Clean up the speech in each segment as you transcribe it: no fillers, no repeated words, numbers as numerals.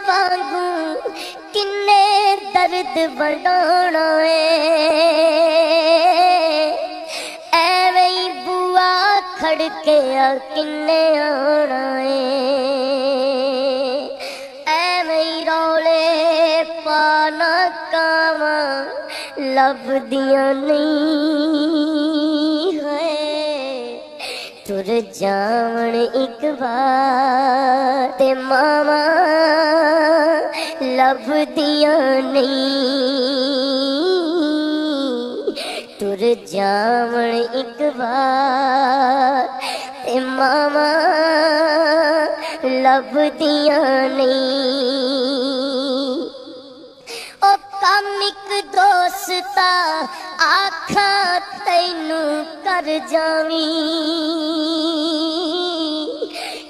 वांगू किन्ने दर्द वंडाना एवें बुआ खड़के किन्ने आना एवें रौले पाना कावा लभदियां नहीं है तुर जावण एक बार ते मामा लभदियां नहीं तुर जावण एक बार ते मामा लभदियां नहीं ओ कामिक दोस्ता आखा तैनू कर जावी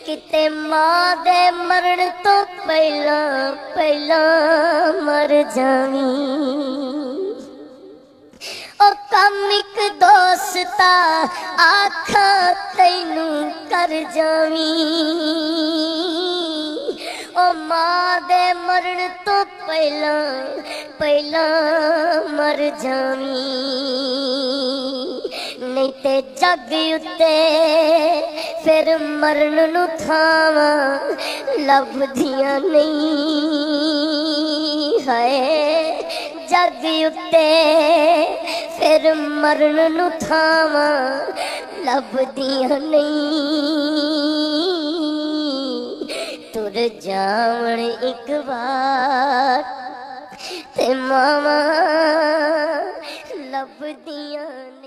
किते मां दे मरण तो पहला पहला मर जावी ओ कामिक दोस्ता आखा तैनू कर जावी ओ मां दे मरण तो पहला पहला मर जावी नहीं ते जग उत्ते फिर मरण नू थावा लभदियां नहीं है जग उत्ते फिर मरण नू थावा लभदियां नहीं तुर जावण एक बार ते मामा लभदियां